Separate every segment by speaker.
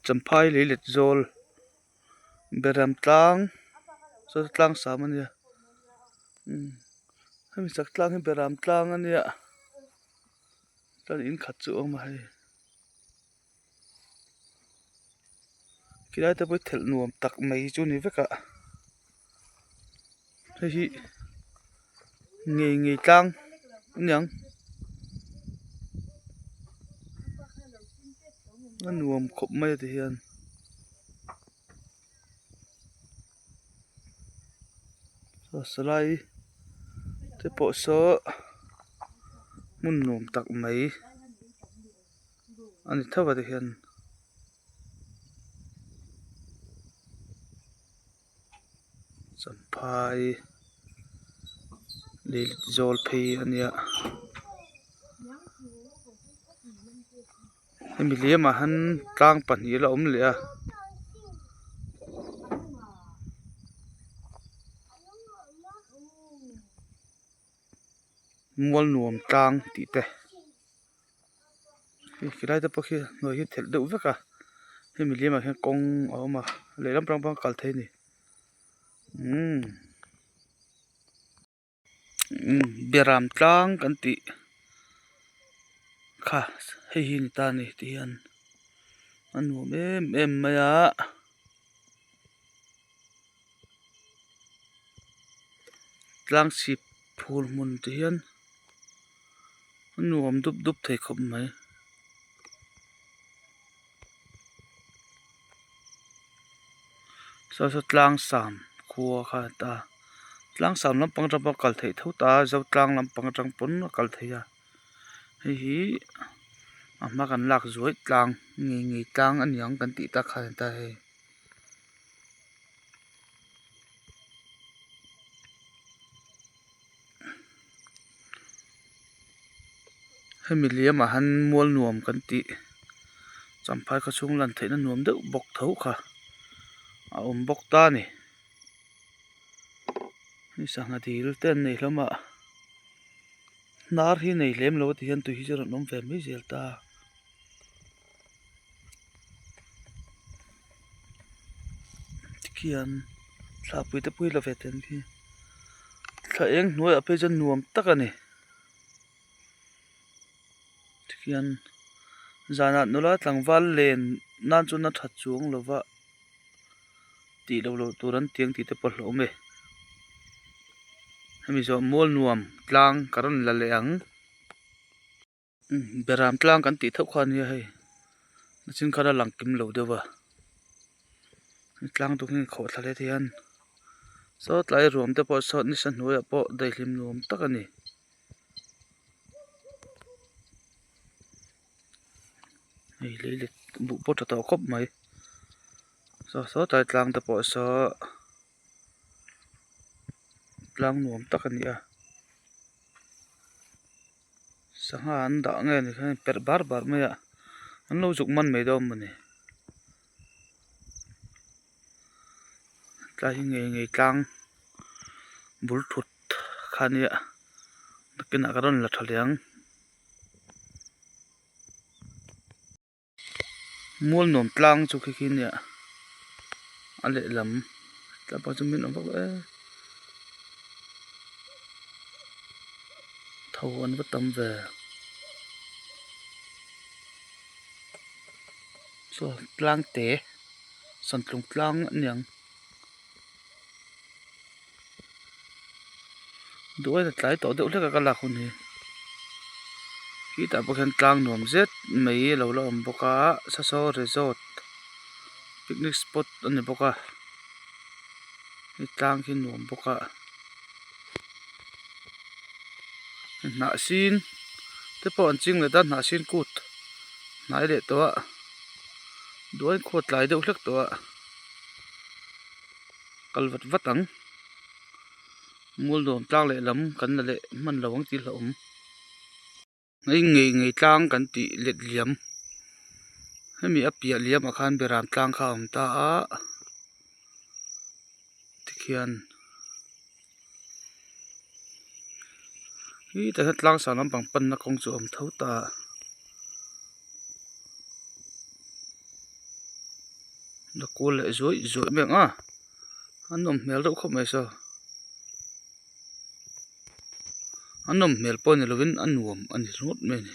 Speaker 1: Champhai le let zol beram tlang so tlang sam ania hemi sak tlang hi beram tlang ania tan in khat chu awm hai kilai te pawh thel nuam tak mai chu ni veka hei ngei tlang nyang an nuam khop mai te hian so salai te pawh saw mun nuam tak mai ani thawa te hian champhai le zol phei ania hemi lemah han tlang pahnih la awm leh a mual nuam tlang tih te kilai te pawh khi hnuai hi thel deuh veka hemi lemah hian kawng a awm a lehlam pang kal thei ni beram tlang kan tih kha hei hi ni ta ni ti hian an nuam em mai a tlang sip phul hmun te hian an nuam dup thei khawp mai so tlang sam khua kha ta tlang sam lampang atang kal thei tho ta zo tlang lampang atang pon kal thei a hei hi a hma kan lak zuai tlang ngei tlang aniang kan tih ta kha ta hei hemi lemah han mual nuam kan tih champhai kha chung lan theihna nuam deuh bawk tho kha a awm bawk ta ni ni sangha dil ten nei hlama nar hi nei hlem lo ti hian tui hi chuan an awm ve mai zel ta tikhian thlapui te pui la ve ten khi thla eng hnuai a phei chuan nuam tak ani tikhian zanat nula tlangval len nan chu na tha chuang lova tih lo tur an tiang tih te pawh hlawm e hemi zawh mual nuam tlang karon la le ang beram tlang kan tih theuh kha ania hei chin khala lang kim lo dewa tlang tu ngin khaw thla le thian so tlai ruam te pawh saw ni sa hnuai a pawh dai hlim nuam tak ani hei leilet bu pawh tha tawh khawp mai so tlai tlang te pawh saw tlang nuam tak ani a sangha an dah nge ni kha per bar mai a an lo juk man mai dawm ani tlai hi ngei tlang bul thut kha ania takin a karon la thaliang mual nuam tlang chu khi nia a leh lam tlapa chu min awm vak tho an va tam ve so tlang te san tlung tlang niang duai la tlai to deuh hleka ka lak hun hi hi ta pakhan tlang nuam zet mai lo la awm bawk a sasaw resort picnic spot ani bawk a hi tlang hi nuam bawk a hnah sin te pawh an ching le ta hnah sin kut hnai leh tawh duai khawt tlai deuh hlek tawh kalvat vatang mual nuam tlang leh lam kan na leh man lo ang tih hlawm ngei tlang kan tih let liam hemi a piah liam a khan beram tlang kha awm ta a tikhian hi ta tlang sam lampang panna kawng chu awm tho ta là cô lại dối dối miệng à anh nằm mèo đâu không mày sao anh nằm mèo po này là vẫn ăn uống ăn rốt mày này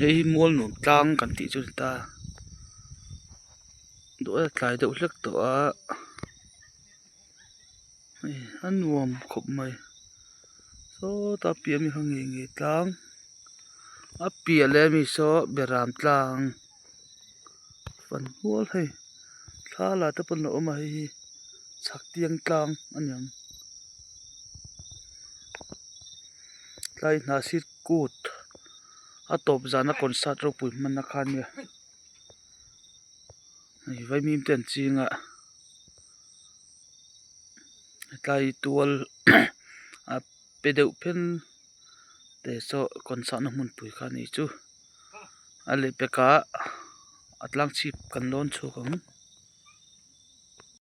Speaker 1: hay mua nụ trang cần tí cho ta đũa lại đậu lắc tỏa ăn uống không mày số ta bia mi hăng nghề trang à bia lẽ mi số bia ram trang phần mua hay thà là tập nổ mày sắc tiếng trang anh em lại na sit cút à top ra nó còn sát rồi bụi mình nó khan nhỉ này vậy mìm tiền chi ngạ lại tuol à pedeu pen để so còn sát nó muốn bụi khan này chứ à lệ bê cá atlang chip kan lon chu kang